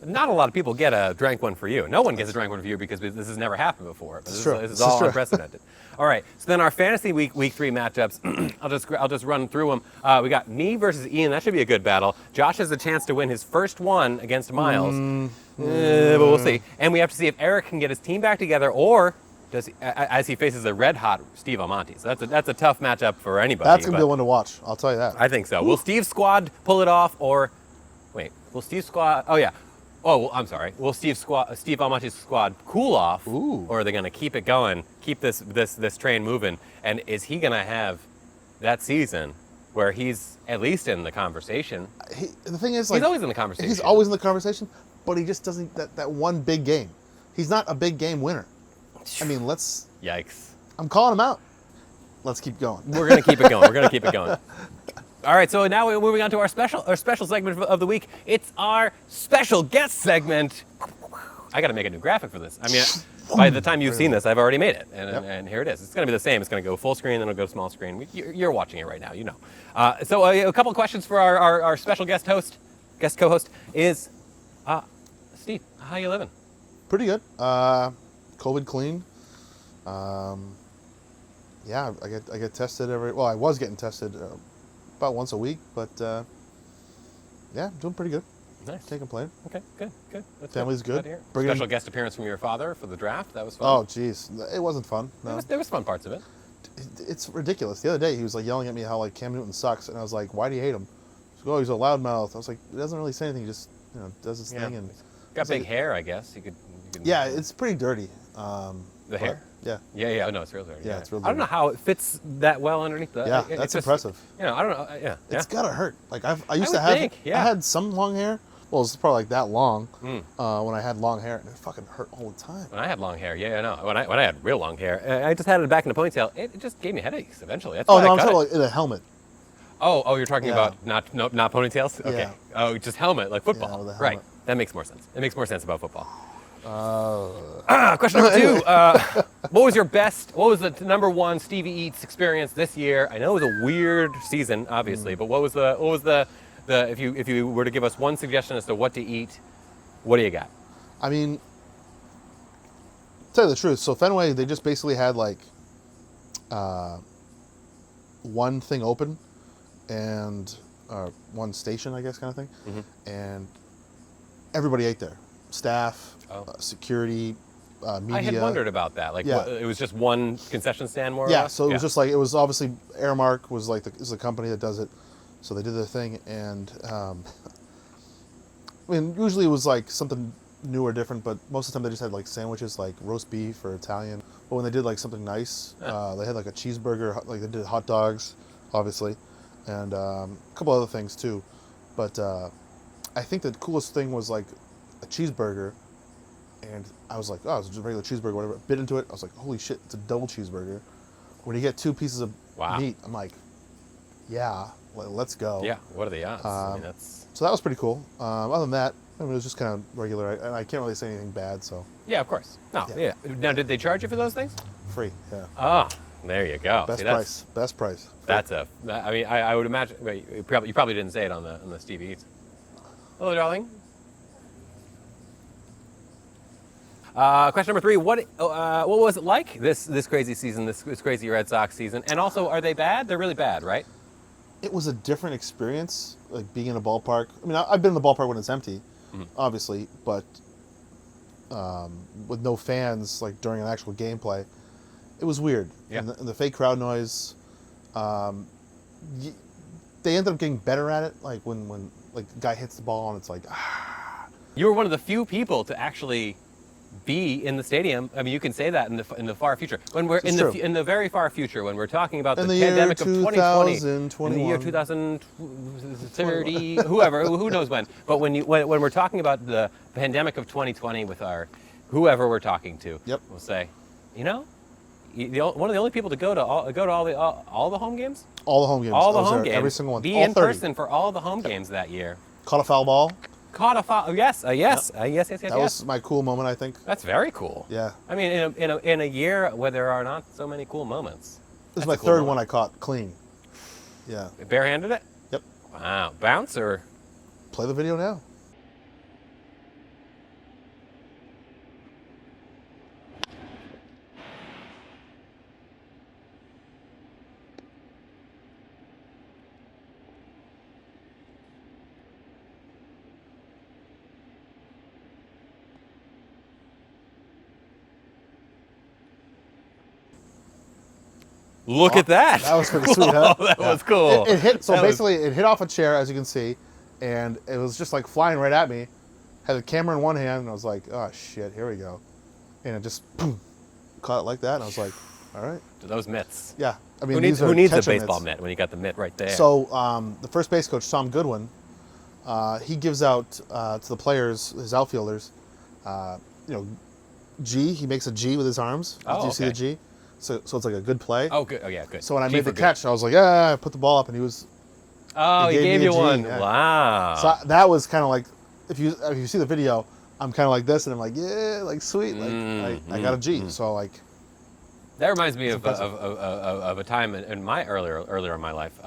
Not a lot of people get a drank one for you. No one gets a drank one for you because this has never happened before. But It's true. This is This is all true. unprecedented. All right. So then our fantasy week 3 matchups. I'll just run through them. We got me versus Ian. That should be a good battle. Josh has a chance to win his first one against Miles. But we'll see. And we have to see if Eric can get his team back together, or does as he faces a red hot Steve Almonte. So that's a tough matchup for anybody. That's gonna but be the one to watch. I'll tell you that. I think so. Will Steve's squad pull it off, or wait? Will Steve's squad? Oh yeah. Oh, well, I'm sorry. Will Steve Almonte's squad cool off, Ooh. or are they going to keep it going, keep this train moving? And is he going to have that season where he's at least in the conversation? The thing is, He's always in the conversation. He's always in the conversation, but he just doesn't that one big game. He's not a big game winner. I mean, Yikes. I'm calling him out. Let's keep going. We're going to keep it going. All right, so now we're moving on to our special segment of the week. It's our special guest segment. I got to make a new graphic for this. I mean, by the time you've seen this, I've already made it, and here it is. It's going to be the same. It's going to go full screen, then it'll go small screen. You're watching it right now, you know. So a couple of questions for our special guest co-host is Steve. How you living? Pretty good. COVID clean. Yeah, I get tested I was getting tested about once a week, but yeah, doing pretty good. Nice. Can't complain. Okay, good. That's Family's good. to hear. Bring it in. Special guest appearance from your father for the draft. That was fun. Oh, jeez, it wasn't fun. No. There was fun parts of it. It's ridiculous. The other day, he was like yelling at me how like Cam Newton sucks, and I was like, "Why do you hate him?" He's like, "Oh, he's a loudmouth." I was like, "He doesn't really say anything. He just does his thing." And Got it's like- big hair, I guess. You could yeah, it's pretty dirty. The hair? Yeah. Yeah. No, it's real dirty. Yeah, it's real I don't know dirty. how it fits that well underneath the. Yeah, it's that's just, impressive. I don't know. Yeah. It's gotta hurt. Like I used would to have. think, yeah. I had some long hair, Well, it's probably like that long when I had long hair, and it fucking hurt all the time. When I had long hair, yeah, I know. When I had real long hair, I just had it back in a ponytail. It just gave me headaches eventually. That's Oh why no, I I'm cut talking it. about in a helmet. Oh, you're talking Yeah. about not ponytails? Okay. Yeah. Oh, just helmet, like football. with a Right. helmet. That makes more sense. It makes more sense about football. Question number 2. What was the number one Stevie Eats experience this year? I know it was a weird season, obviously, but what was the if you were to give us one suggestion as to what to eat, what do you got? I mean, tell you the truth. So Fenway, they just basically had like one thing open, and one station, I guess, kind of thing, and everybody ate there. Staff, security, media. I had wondered about that. Like, Yeah. it was just one concession stand, more or Yeah, less? so it was just like, it was obviously Airmark was like is the company that does it, so they did their thing, and I mean, usually it was like something new or different, but most of the time they just had like sandwiches, like roast beef or Italian. But when they did like something nice, they had like a cheeseburger, like they did hot dogs, obviously, and a couple other things too. But I think the coolest thing was like a cheeseburger, and I was like, oh, it's just a regular cheeseburger, whatever. Bit into it, I was like, holy shit, it's a double cheeseburger. When you get 2 pieces of Wow. meat, I'm like, yeah, let's go. Yeah, what are the odds? I mean, that's... So that was pretty cool. Other than that, I mean, it was just kind of regular, and I can't really say anything bad, so Yeah, of course. No, yeah. Now, did they charge you for those things? free, yeah. Oh, there you go. Best See, price, best price. I mean, I would imagine. Wait, you probably didn't say it on the Stevie Eats. Hello, darling. Question number 3: What was it like this crazy season, this crazy Red Sox season? And also, are they bad? They're really bad, right? It was a different experience, like being in a ballpark. I mean, I've been in the ballpark when it's empty, obviously, but with no fans, like during an actual gameplay, it was weird. Yeah. And the fake crowd noise. They ended up getting better at it, like when like the guy hits the ball and it's like, You were one of the few people to actually be in the stadium. I mean, you can say that in the far future. When we're It's true. in the very far future, when we're talking about the In the year pandemic of 2020, in the year 2021. 2030, whoever, who knows when. But when we're talking about the pandemic of 2020 with our whoever we're talking to, Yep. we'll say, you know, one of the only people to go to all the home games, all the home games. all I the was home there, games, every single one. be all in 30. person for all the home games that year. Caught a foul ball. Caught a foul. Yes, yes. That was my cool moment, I think. That's very cool. Yeah. I mean, in a year where there are not so many cool moments. This is That's my a cool third moment. one I caught clean. Yeah. Barehanded it? Yep. Wow. Bounce or? Play the video now. Look at that. That was pretty sweet, huh? That was cool. It hit. So That was- basically, it hit off a chair, as you can see, and it was just like flying right at me. Had the camera in one hand, and I was like, "Oh shit, here we go," and it just boom, caught it like that, and I was like, "All right, Those mitts. yeah." I mean, Who needs these are a catcher baseball mitts. mitt when you got the mitt right there? So the first base coach, Tom Goodwin, he gives out to the players, his outfielders, G. He makes a G with his arms. Oh, Do you see the okay. G? So it's like a good play. Oh, good. Oh, yeah, good. So when I G made for the good. catch, I was like, "Yeah!" I put the ball up, and he was. Oh, He he gave gave me a you G, one. yeah. Wow. So that was kind of like, if you see the video, I'm kind of like this, and I'm like, yeah, like sweet, like I got a G. So like, That reminds me of impressive. a time in my earlier in my life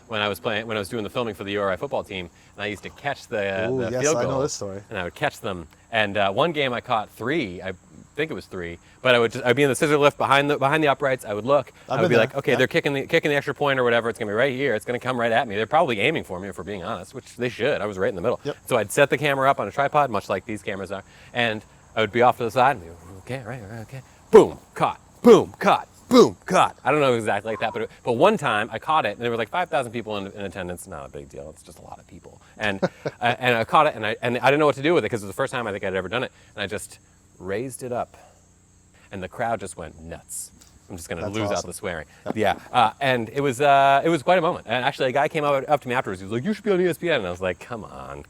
when I was doing the filming for the URI football team, and I used to catch the Ooh, yes, field I goals. know this story. And I would catch them. And one game I caught 3. I think it was 3. But I'd be in the scissor lift behind the uprights. I would look. I've I would been be like, there, okay, yeah. they're kicking the extra point or whatever. It's gonna be right here. It's gonna come right at me. They're probably aiming for me, if we're being honest, which they should. I was right in the middle. Yep. So I'd set the camera up on a tripod, much like these cameras are, and I would be off to the side and be, okay, right, okay. Boom, caught. Boom, caught. Boom, caught. I don't know exactly like that, but one time I caught it, and there were like 5,000 people in attendance. Not a big deal. It's just a lot of people. And and I caught it, and I didn't know what to do with it because it was the first time I think I'd ever done it, and I just raised it up, and the crowd just went nuts. I'm just going to That's lose out awesome. the swearing. Yeah, and it was quite a moment. And actually, a guy came up to me afterwards. He was like, "You should be on ESPN." And I was like, "Come on.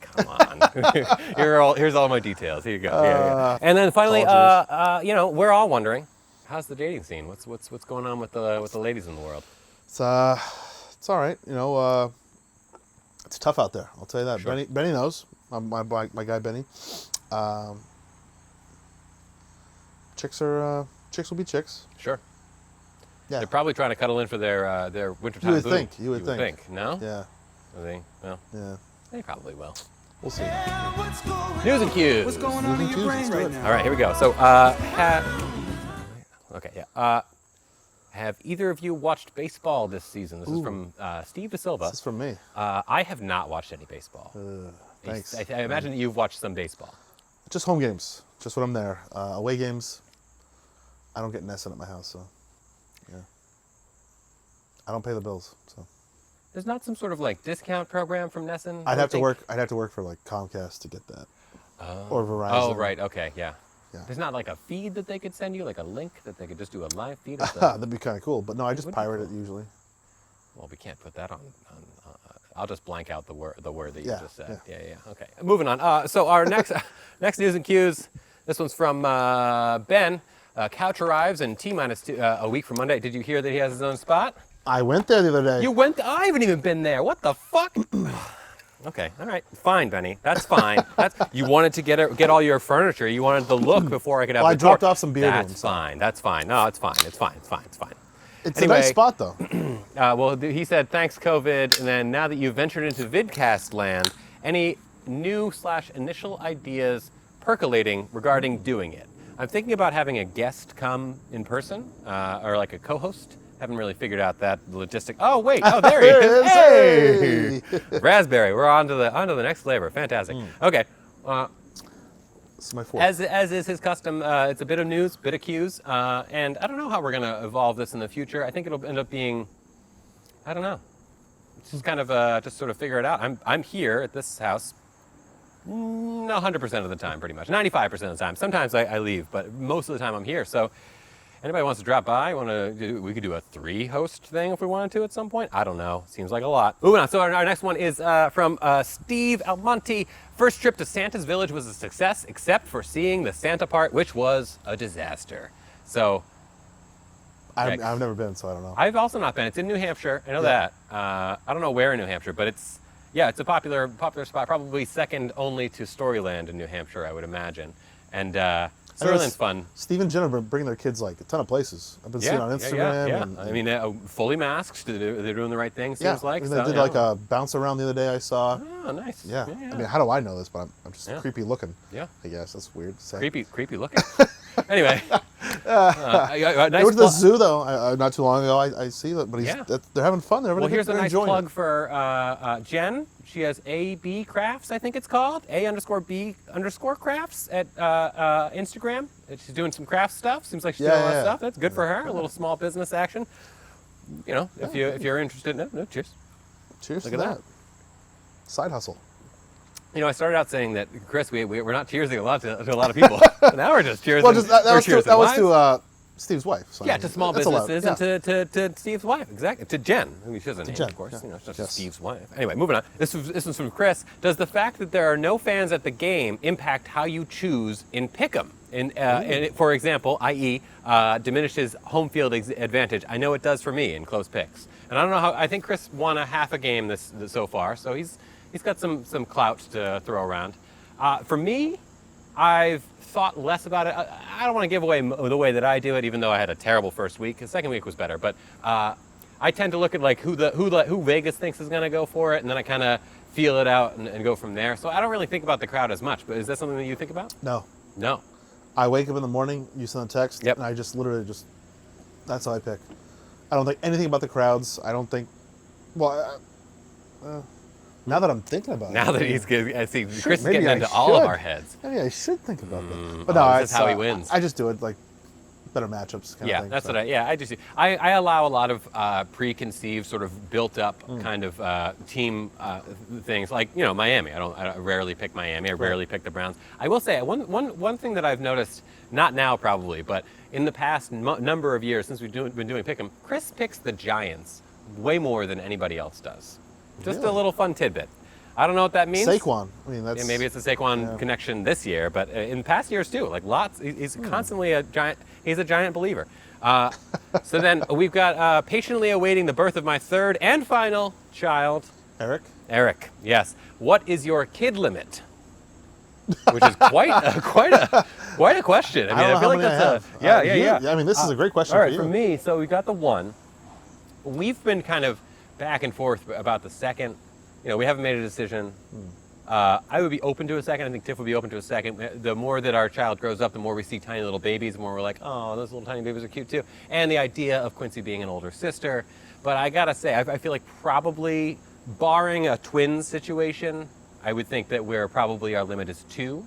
Here's all my details. Here you go." Yeah. And then finally, we're all wondering, how's the dating scene? What's going on with the ladies in the world? It's all right. It's tough out there. I'll tell you that. Sure. Benny knows. My guy Benny. Chicks will be chicks. Sure. Yeah. They're probably trying to cuddle in for their wintertime. You would boom. think. You would think. No? Yeah. Are they? Well, Yeah. they probably will. We'll see. News and cues. What's going on in your brain right now? All right, here we go. So, okay, yeah. Have either of you watched baseball this season? This is from Steve De Silva. This is from me. I have not watched any baseball. Thanks. I imagine that you've watched some baseball. Just home games. Just when I'm there. Away games. I don't get Nesson at my house, so yeah. I don't pay the bills, so. There's not some sort of like discount program from Nesson? I'd have to work for like Comcast to get that. Or Verizon. Oh, right. Okay, yeah. Yeah. There's not like a feed that they could send you, like a link that they could just do a live feed of the... That'd be kind of cool, but no, I just would be pirate cool. it usually. Well, we can't put that on I'll just blank out the word that you Yeah, just said. yeah. Yeah. Okay. Moving on. So our next next news and cues. This one's from Ben. Couch arrives in T-minus a week from Monday. Did you hear that he has his own spot? I went there the other day. You went. I haven't even been there. What the fuck? Okay. All right. Fine, Benny. That's fine. You wanted to get all your furniture. You wanted the look before I could have Well, the I dropped tour. off some beer to him, That's so. fine. That's fine. No, it's fine. It's fine. It's Anyway. a nice spot though. Well, he said, thanks, COVID. And then now that you've ventured into vidcast land, any new/initial ideas percolating regarding doing it? I'm thinking about having a guest come in person or like a co-host. Haven't really figured out that logistic. Oh, wait. Oh, there he is. Hey! Raspberry. We're on to the next flavor. Fantastic. Okay. This is my fourth. As is his custom, it's a bit of news, bit of cues, and I don't know how we're going to evolve this in the future. I think it'll end up being, I don't know, just kind of just sort of figure it out. I'm here at this house 100% of the time, pretty much, 95% of the time. Sometimes I leave, but most of the time I'm here. So anybody wants to drop by, we could do a 3-host thing if we wanted to at some point. I don't know. Seems like a lot. Moving on. So our next one is from Steve Almonte. First trip to Santa's Village was a success, except for seeing the Santa part, which was a disaster. So I've never been, so I don't know. I've also not been. It's in New Hampshire. I know Yeah. that. I don't know where in New Hampshire, but it's a popular spot, probably second only to Storyland in New Hampshire, I would imagine. And Storyland's fun. Steve and Jen have been bringing their kids like a ton of places. I've been seeing on Instagram. Yeah. And, I mean, fully masked. They're doing the right thing. yeah. Seems like. I mean, So, they did you like know. a bounce around the other day I saw. Oh, nice. Yeah. I mean, how do I know this? But I'm just Yeah. creepy looking. Yeah. I guess that's weird to say. Creepy looking. Anyway, I nice went to the plug. zoo though. Not too long ago. I see that, but Yeah. they're having fun. They're Well, here's a they're nice enjoying plug it. for Jen. She has AB Crafts, I think it's called. A_B_crafts at Instagram. She's doing some craft stuff. Seems like she's doing a lot of Yeah. stuff. That's good for her. A little small business action. You know, if you're interested. No, cheers. Cheers Look to at that. Side hustle. You know, I started out saying that, Chris, we're not cheersing a lot to a lot of people. Now we're just cheersing. Well, just that we're was to, cheersing that was wives. to Steve's wife. So I Yeah, mean, to small that's allowed. businesses Yeah. and to Steve's wife, exactly. To Jen, who she has a name, Jen, of course. yeah. You know, it's just Yes. Steve's wife. Anyway, moving on. This was from Chris. Does the fact that there are no fans at the game impact how you choose in Pick'em? For example, i.e., diminishes home field advantage. I know it does for me in close picks. And I don't know how. I think Chris won a half a game this so far, so he's got some clout to throw around. For me, I've thought less about it. I don't want to give away the way that I do it, even though I had a terrible first week. The second week was better, but I tend to look at like who Vegas thinks is going to go for it, and then I kind of feel it out and go from there. So I don't really think about the crowd as much. But is that something that you think about? No. No. I wake up in the morning, you send a text, Yep. and I just literally that's how I pick. I don't think anything about the crowds. I don't think. Well, now that I'm thinking about it. Now that he's good, I see Chris is maybe getting I into all of should. our heads. Maybe I should think about that. But oh, no, this is how he wins. I just do it like better matchups. Kind Yeah, of thing, that's so. what I just I allow a lot of preconceived sort of built up kind of team things like Miami. I rarely pick Miami. I rarely pick the Browns. I will say one thing that I've noticed, not now probably, but in the past number of years since we've been doing Pick'em, Chris picks the Giants way more than anybody else does. Just a Really? little fun tidbit. I don't know what that means. Saquon. I mean, that's Yeah, maybe it's a Saquon connection this year, but in past years too, like lots. He's constantly a giant. He's a giant believer. So then we've got patiently awaiting the birth of my third and final child, Eric. Eric. Yes. What is your kid limit? Which is quite a question. I mean, don't know I feel how like many I that's have. yeah. I mean, this is a great question All right, for for you. me, so we got the one. We've been kind of back and forth about the second. We haven't made a decision. I would be open to a second. I think Tiff would be open to a second. The more that our child grows up, the more we see tiny little babies, the more we're like, oh, those little tiny babies are cute too. And the idea of Quincy being an older sister. But I gotta say, I feel like probably, barring a twins situation, I would think that our limit is 2.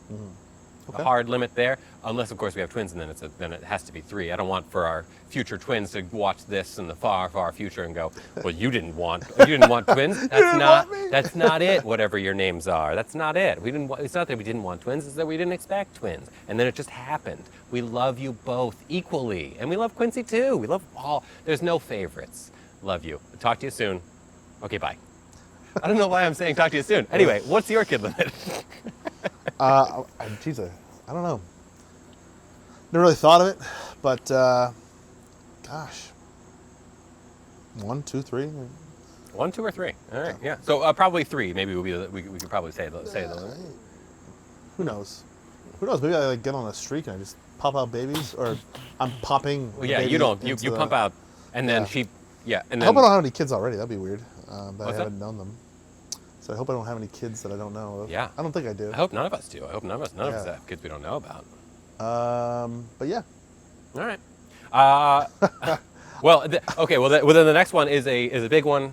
Okay. A hard limit there, unless of course we have twins, and then it has to be 3. I don't want for our future twins to watch this in the far, far future and go, well, you didn't want twins. That's not it. Whatever your names are, that's not it. It's not that we didn't want twins. It's that we didn't expect twins, and then it just happened. We love you both equally, and we love Quincy too. We love all. There's no favorites. Love you. Talk to you soon. Okay, bye. I don't know why I'm saying talk to you soon. Anyway, what's your kid limit? Geez, I don't know. Never really thought of it, but gosh, 1, 2, 3. 1, 2, or 3. All right, yeah. So probably 3. Maybe we could probably say those. Who knows? Who knows? Maybe I get on a streak and I just pop out babies, or I'm popping. Well, yeah, baby you don't. You into the- pump out, and then Yeah. and I then. hope I don't have any kids already. That'd be weird. But I What's that? haven't known them. So I hope I don't have any kids that I don't know of. Yeah. I don't think I do. I hope none of us do. I hope none of us Yeah. have kids we don't know about. But yeah. All right. Well, okay. Well, then the next one is a big one.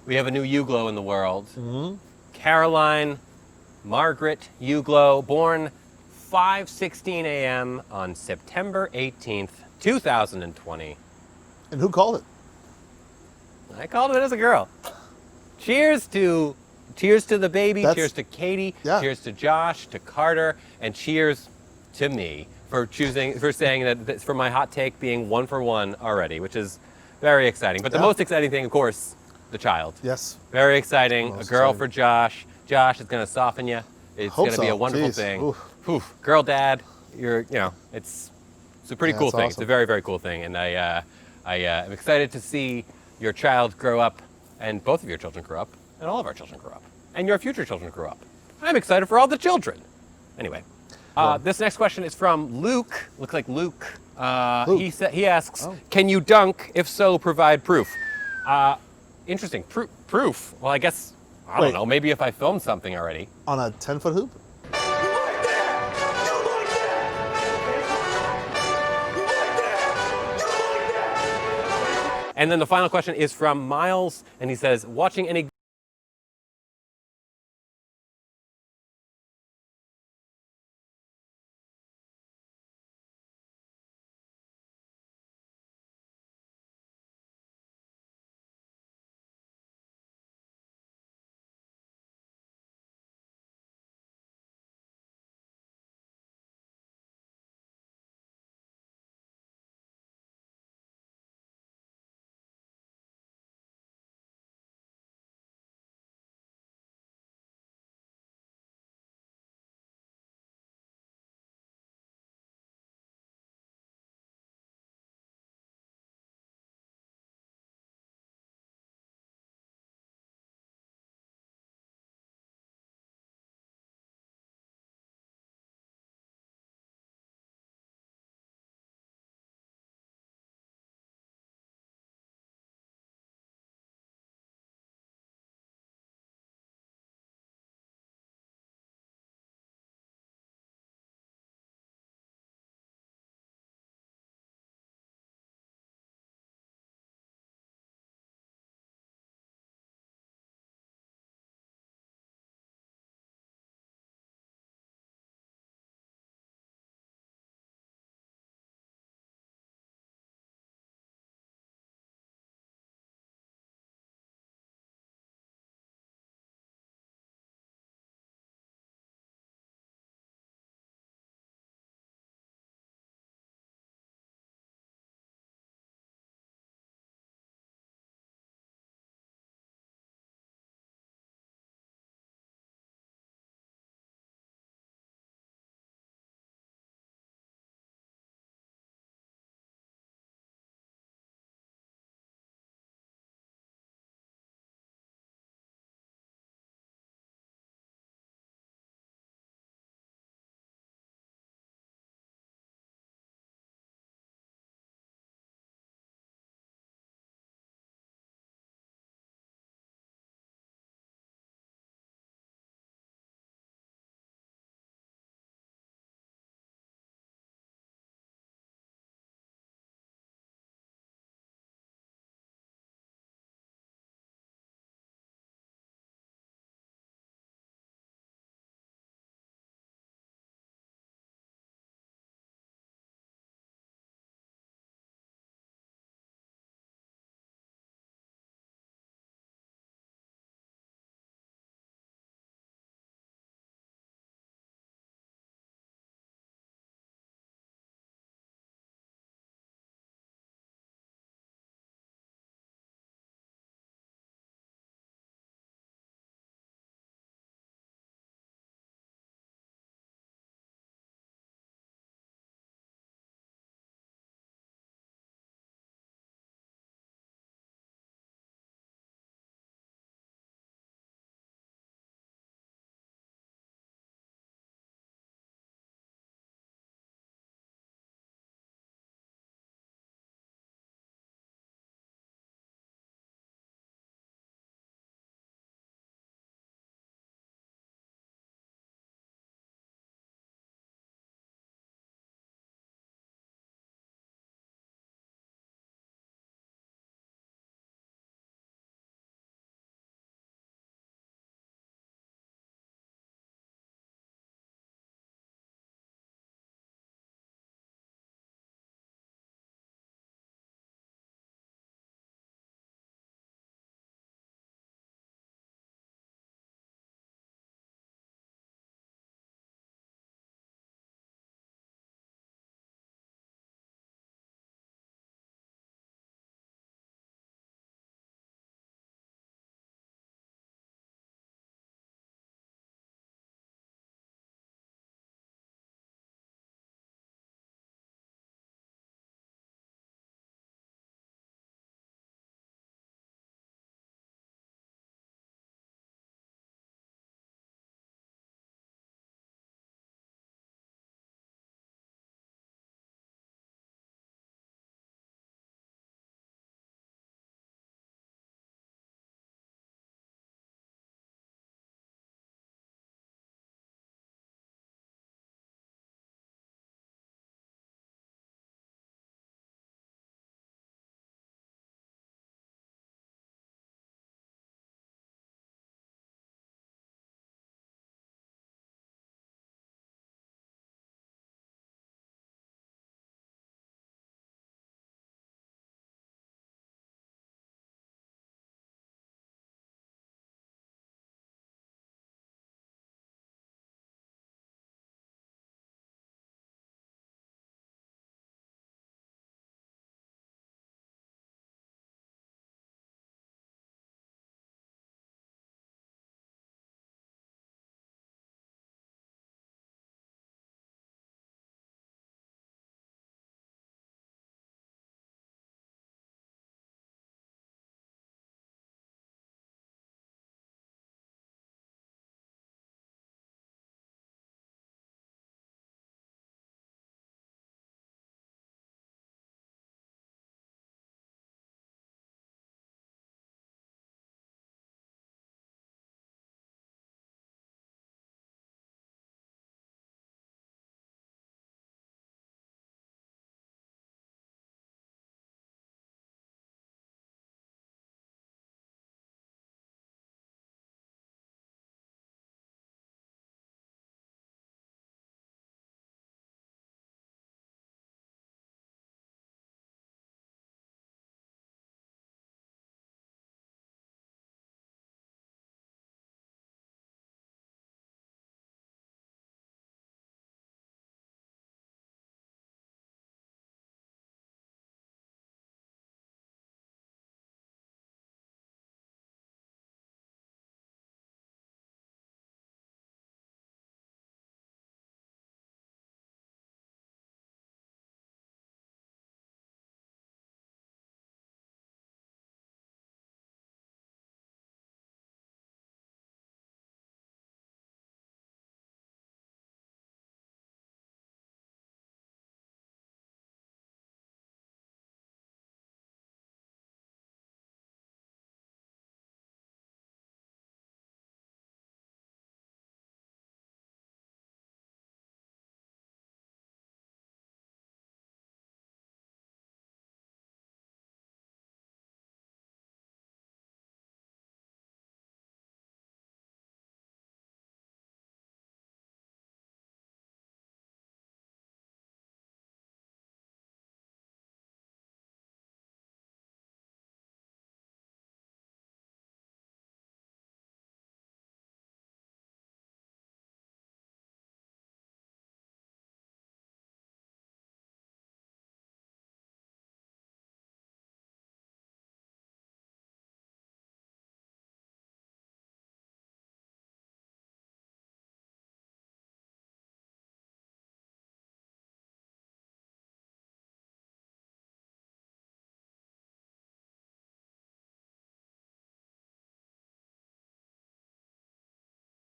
We have a new Uglo in the world. Mm-hmm. Caroline Margaret Uglo, born 5:16 a.m. on September 18th, 2020. And who called it? I called it as a girl. Cheers to the baby. That's- Cheers to Katie. Yeah. Cheers to Josh, to Carter, and cheers to me for saying that for my hot take being 1 for 1 already, which is very exciting. But the Yeah. most exciting thing, of course, the child. Yes. Very exciting. Most A girl exciting. for Josh. Josh is going to soften you. It's Hope going to be a so. wonderful Jeez. thing. Oof. Oof. Girl dad, it's a pretty Yeah, cool it's thing. awesome. It's a very, very cool thing. And I am excited to see your child grow up, and both of your children grow up, and all of our children grow up, and your future children grow up. I'm excited for all the children. Anyway, this next question is from Luke. Looks like Luke. Luke. He asks, Oh. "Can you dunk? If so, provide proof." Interesting. Proof. Well, I guess I don't Wait. know. Maybe if I filmed something already. On a 10-foot hoop? And then the final question is from Miles, and he says, "Watching any